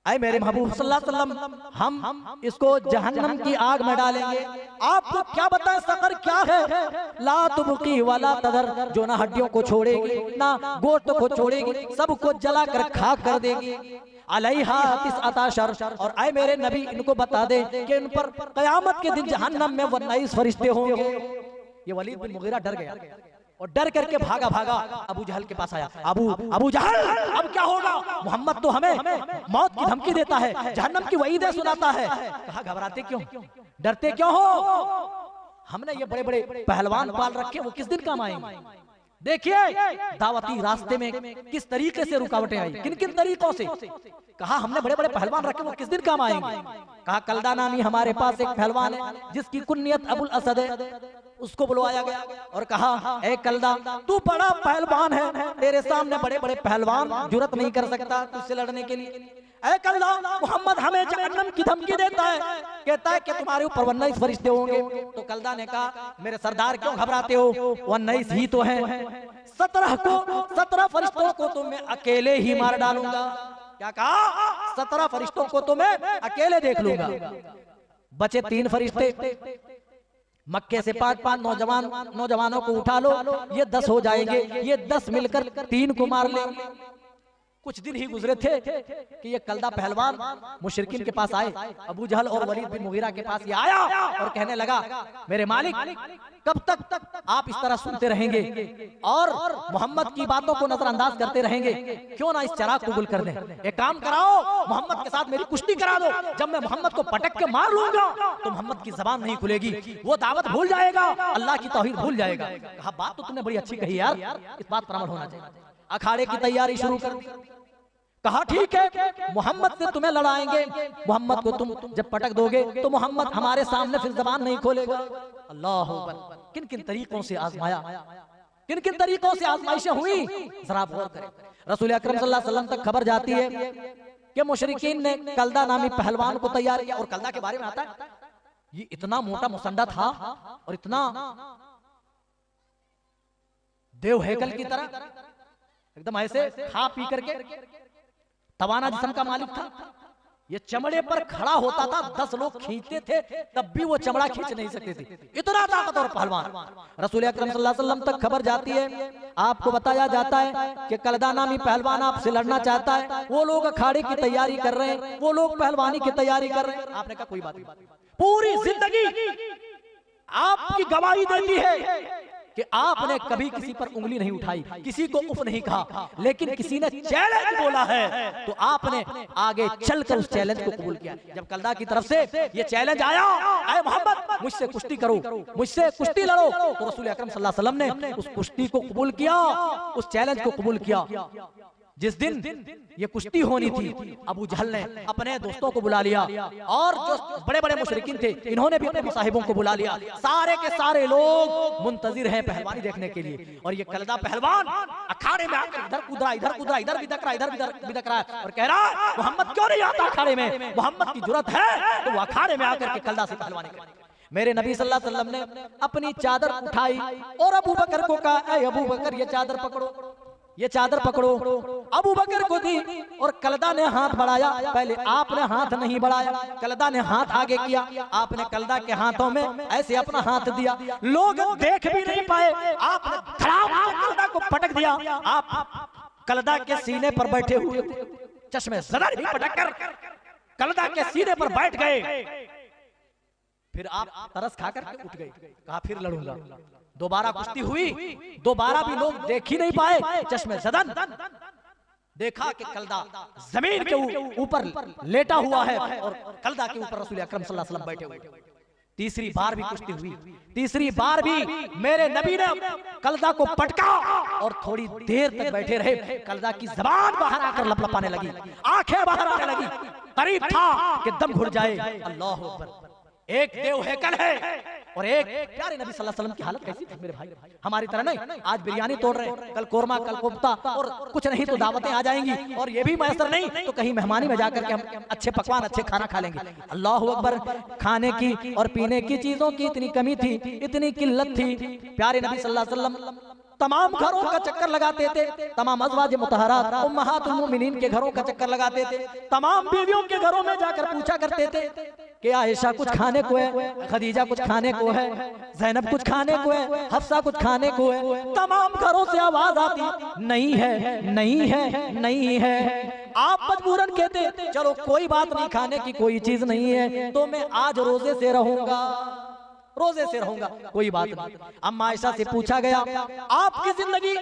ऐ मेरे महबूब सल्लल्लाहु अलैहि वसल्लम, हम इसको जहन्नम की आग में डालेंगे। आपको क्या बताएं सकर क्या है? ला तुबकी वाला तदर, जो ना हड्डियों को छोड़ेगी ना गोश्त को छोड़ेगी, सबको जला कर खाक कर देगी। अलैहा तिसअता शर, और ऐ मेरे नबी इनको बता दे कि इन पर कयामत के दिन जहन्नम में 29 फरिश्ते होंगे। ये वलीद बिन मुगीरा डर गया और डर करके भागा अबू जहल के पास आया। अबू जहल, अब क्या होगा? मोहम्मद तो हमें मौत की धमकी देता है, जहन्नम की वईदें सुनाता है। कहा घबराते क्यों, डरते क्यों हो? हमने ये बड़े बड़े पहलवान पाल रखे, वो किस दिन काम आएंगे? देखिए दावती रास्ते में किस तरीके से रुकावटें आई, किन किन तरीकों से। कहा हमने बड़े बड़े पहलवान रखे, वो किस दिन काम आएंगे? कहा कलदा नामी हमारे पास एक पहलवान है जिसकी कुन्नियत अबुल असद है, उसको बुलवाया गया और कहा ए कलदा, तू बड़ा पहलवान है, तेरे सामने बड़े बड़े पहलवान जुर्रत नहीं कर सकता तुझसे लड़ने के लिए। ए कलदा, मोहम्मद हमें जहन्नम की धमकी देता है, कहता है कि तुम्हारे ऊपर 29 फरिश्ते होंगे। तो कलदा ने कहा मेरे सरदार क्यों घबराते हो, 29 ही तो हैं, 17 फरिश्तों को तो मैं अकेले ही मार डालूंगा। क्या कहा? 17 फरिश्तों को तो मैं अकेले देख लूंगा। बचे 3 फरिश्ते, मक्के से 5-5 नौजवानों को उठा लो, ये 10 हो जाएंगे, ये 10 मिलकर 3 को मार लेंगे। कुछ दिन ही गुजरे थे कि ये कलदा पहलवान मुशरिकीन के पास आए। अबू जहल और वलीद बिन मुगीरा के पास ये आया और कहने लगा, मेरे मालिक कब तक आप इस तरह सुनते रहेंगे और मोहम्मद की बातों को नजरअंदाज करते रहेंगे? क्यों ना इस चराग को गुल कर दें। एक काम कराओ, मोहम्मद के साथ मेरी कुश्ती करा दो। जब मैं मोहम्मद को पटक के मार लूंगा तो मोहम्मद की जबान नहीं खुलेगी, वो दावत भूल जाएगा, अल्लाह की तौहीद भूल जाएगा। कहा, बात तो तुमने बड़ी अच्छी कही यार, इस बात पर अमल होना चाहिए। अखाड़े की तैयारी शुरू कर दी। कहा, ठीक है, मोहम्मद से तुम्हें लड़ाएंगे। मोहम्मद को तुम जब पटक दोगे तो मोहम्मद हमारे सामने फिर जबान नहीं खोलेगा। अल्लाह अकबर। किन किन तरीकों से आजमाया, किन किन तरीकों से आजमाइशें हुई, जरा गौर करें। रसूल अकरम सल्लल्लाहु अलैहि वसल्लम तक खबर जाती है कि मुशरिकीन ने कलदा नामी पहलवान को तैयार किया। और कलदा के बारे में आता है, ये इतना मोटा मुसंडा था और इतना देव हैकल की तरह, एकदम ऐसे खा पी करके तवाना जिस्म का मालिक था। ये चमड़े पर खड़ा होता था, 10 लोग खींचते थे तब भी वो चमड़ा खींच नहीं सकते थे, इतना ताकतवर पहलवान। रसूल अकरम सल्लल्लाहु अलैहि वसल्लम तक खबर जाती है, आपको बताया जाता है कि कलदा नामी पहलवान आपसे लड़ना चाहता है। वो लोग अखाड़े की तैयारी कर रहे हैं, वो लोग पहलवानी की तैयारी कर रहे हैं। आपने कहा कोई बात नहीं, पूरी जिंदगी आपकी गवाही देती है कि आपने कभी किसी पर उंगली नहीं उठाई, किसी को उफ नहीं कहा, लेकिन किसी ने चैलेंज बोला है तो आपने आगे चलकर उस चैलेंज को कबूल किया। जब कलदा की तरफ से ये चैलेंज आया, आए मोहम्मद मुझसे कुश्ती करो, मुझसे कुश्ती लड़ो, तो रसूल अकरम सल्लल्लाहु अलैहि वसल्लम ने उस कुश्ती को कबूल किया, उस चैलेंज को कबूल किया। जिस दिन ये कुश्ती होनी थी, अबू जहल ने अपने दोस्तों को बुला लिया और जो बड़े बड़े मुशरिकीन थे इन्होंने भी अपने साहिबों को बुला लिया। सारे के सारे लोग मुंतजिर हैं पहलवानी देखने के लिए। और ये कलदा पहलवान अखाड़े में आकर इधर कूदा, इधर कूदा, इधर भी दक रहा, इधर भी दक रहा है और कह रहा है, मोहम्मद क्यों नहीं आता अखाड़े में? मोहम्मद की जुर्रत है तो वो अखाड़े में आकर के कलदा से पहलवानी करे। मेरे नबी सल्लल्लाहु अलैहि वसल्लम ने अपनी चादर उठाई और अबू बकर को कहा, ऐ अबू बकर ये चादर पकड़ो, ये चादर पकड़ो। अबू बकर को दी और कलदा ने हाथ बढ़ाया। पहले आपने हाथ नहीं बढ़ाया, कलदा ने हाथ आगे किया। आपने कलदा के हाथों में ऐसे अपना हाथ दिया, लोग देख भी नहीं पाए। आपने कलदा को पटक दिया। आप कलदा के सीने पर बैठे हुए, चश्मे ज़दर ही पटक कर कलदा के सीने पर बैठ गए। फिर आप तरस खा कर उठ गए, कहा फिर लड़ूंगा। दोबारा कुश्ती हुई, दोबारा भी लोग देख ही नहीं पाए, चश्मे ज़दन देखा कि कलदा जमीन के ऊपर लेटा हुआ है और कलदा के ऊपर रसूल अकरम सल्लल्लाहु अलैहि वसल्लम बैठे हुए। तीसरी बार भी कुश्ती हुई, तीसरी बार भी मेरे नबी ने कलदा को पटका और थोड़ी देर तक बैठे रहे। कलदा की जबान बाहर आकर लपलपाने लगी, आंखें बाहर आने लगी, करीब था कि दम घुट जाए। अल्लाह अकबर। एक देव हैकल है और एक प्यारे नबी सल्लल्लाहु अलैहि वसल्लम की हालत कैसी थी मेरे भाई, हमारी तरह नहीं। आज बिरयानी तोड़ रहे हैं, कल कोरमा, कल कोफ्ता और कुछ नहीं तो दावतें आ जाएंगी और ये भी मैसर नहीं तो कहीं मेहमानी में जाकर के हम अच्छे पकवान, अच्छे खाना खा लेंगे। अल्लाह अकबर। खाने की और पीने की चीजों की इतनी कमी थी, इतनी किल्लत थी। प्यारे नबी सल्लल्लाहु अलैहि वसल्लम तमाम घरों का चक्कर लगाते थे, तमाम अज़वाज मुतहरात उम्महातुल मुमिनीन के घरों का चक्कर लगाते थे, तमाम बीवियों के घरों में जाकर पूछा करते थे कि आयशा कुछ खाने को है, खदीजा कुछ खाने को है, ज़ैनब कुछ खाने को है, हफ्सा कुछ खाने को है। तमाम घरों से आवाज आती, नहीं है, नहीं है, नहीं है। आप मजबूरन कहते चलो कोई बात नहीं, खाने की कोई चीज नहीं है तो मैं आज रोजे से रहूंगा, रोजे से रहूंगा, कोई बात नहीं। अम्मा आयशा से पूछा गया आपकी जिंदगी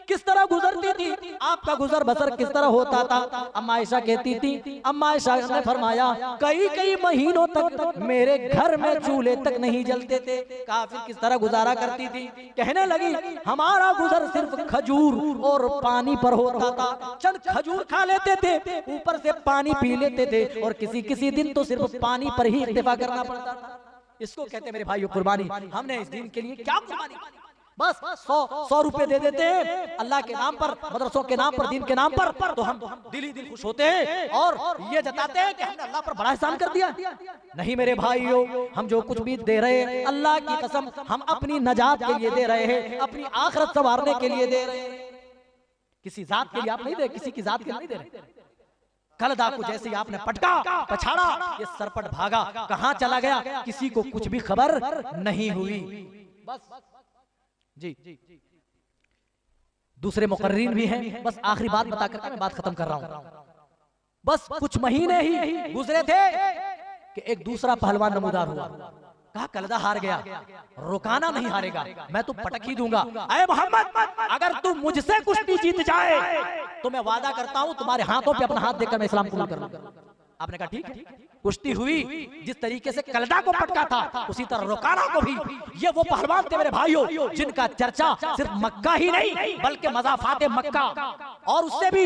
किस तरह गुजरती थी, आपका गुजर बसर किस तरह होता था? अम्मा आयशा कहती थी, अम्मा आयशा ने फरमाया कई कई महीनों तक मेरे घर में चूल्हे तक नहीं जलते थे। कहा फिर किस तरह गुजारा करती थी? कहने लगी हमारा गुजर सिर्फ खजूर और पानी पर होता था। चंद खजूर खा लेते थे, ऊपर से पानी पी लेते थे और किसी किसी दिन तो सिर्फ पानी पर ही इत्तेफा करना पड़ता था। इसको कहते मेरे भाइयों कुर्बानी। हमने इस दिन के लिए क्या कुर्बानी, बस 100 रुपए दे देते हैं अल्लाह के नाम पर, मदरसों के नाम पर, दीन के नाम पर, तो हम दिल ही दिल खुश होते हैं और ये जताते हैं कि हमने अल्लाह पर बड़ा एहसान कर दिया। नहीं मेरे भाइयों, हम जो कुछ भी दे रहे हैं अल्लाह की कसम हम अपनी नजात के लिए दे रहे हैं, अपनी आखिरत संवारने के लिए दे रहे हैं। किसी जात के लिए आप नहीं दे, किसी की जात के लिए नहीं दे रहे। कलदा को जैसे ही आपने पटका पछाड़ा, ये सरपट भागा, कहां चला गया किसी को कुछ भी खबर नहीं हुई। बस जी दूसरे मुकर्रीन भी हैं। बस आखिरी बात बता करके मैं बात खत्म कर रहा हूं। बस कुछ महीने ही गुजरे थे कि एक दूसरा पहलवान नमूदार हुआ। कहा कलदा हार गया, रुकाना नहीं हारेगा, मैं तो पटक ही दूंगा। अरे मोहम्मद, अगर तू मुझसे कुश्ती जीत जाए तो मैं वादा करता हूं तुम्हारे हाथों पे अपना हाथ देकर मैं इस्लाम कबूल कर लूंगा। आपने कहा ठीक है। कुश्ती हुई, जिस तरीके से कलदा को पटका था उसी तरह रुकाना को भी। ये वो पहलवान थे मेरे भाइयों जिनका चर्चा सिर्फ मक्का ही नहीं बल्कि मज़ाफ़ात मक्का और उससे भी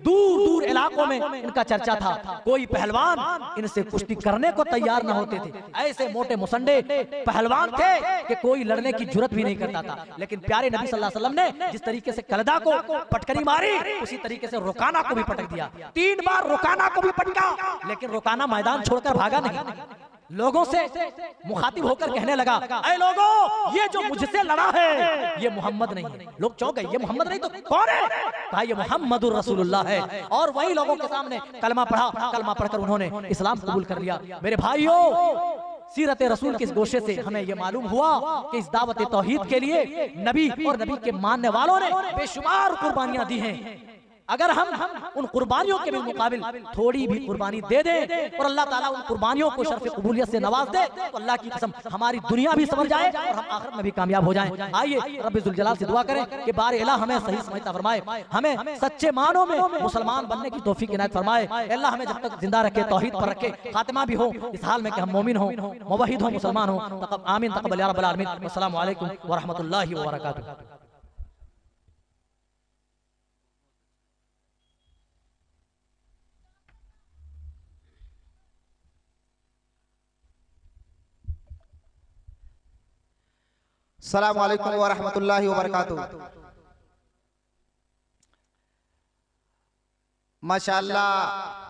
दूर दूर इलाकों में इनका चर्चा था। कोई पहलवान इनसे कुश्ती करने को तैयार न होते थे। ऐसे मोटे मुसंडे पहलवान थे कि कोई लड़ने की जुर्रत भी नहीं करता था। लेकिन प्यारे नबी सल्लल्लाहु अलैहि वसल्लम ने जिस तरीके से कलदा को पटकनी मारी उसी तरीके से रुकाना को भी पटक दिया। 3 बार रुकाना को भी पटका, लेकिन रुकाना मैदान छोड़कर भागा नहीं। लोगों से मुखातिब होकर कहने लगा, ऐ लोगों, ये जो मुझसे लड़ा है ये मोहम्मद नहीं है। लोग चौंक गए, ये मोहम्मद नहीं तो कौन है? कहा ये मोहम्मदुर रसूलुल्लाह है। और वही लोगों के सामने कलमा पढ़ा, कलमा पढ़कर उन्होंने इस्लाम कबूल कर लिया। मेरे भाइयों, सीरत रसूल के इस गोशे से हमें यह मालूम हुआ कि इस दावत तौहीद के लिए नबी और नबी के मानने वालों ने बेशुमार कुर्बानियां दी हैं। अगर हम उन कुर्बानियों के मुकाबिल थोड़ी भी कुर्बानी दे दें और अल्लाह ताला उन कुर्बानियों को शर्फ कबूलियत से नवाज दे तो अल्लाह की कसम हमारी दुनिया भी संवर जाए और हम आखिरत में भी कामयाब हो जाएं। आइए रब्बे जुल जलाल से दुआ करें कि बार इलाह हमें सही समझता फरमाए, हमें सच्चे मानों में मुसलमान बनने की तौफीक इनायत फरमाए। अल्लाह हमें जब तक जिंदा रखे, तौहीद पर रखे, खातिमा भी हो इस हाल में कि हम मोमिन हो, मुवहिद हो, मुसलमान हो। आमीन तक़ब्बल या रब्बल आलमीन। अस्सलामु अलैकुम व रहमतुल्लाहि व बरकातुहू। अस्सलामु अलैकुम व रहमतुल्लाहि व बरकातुहू। माशाअल्लाह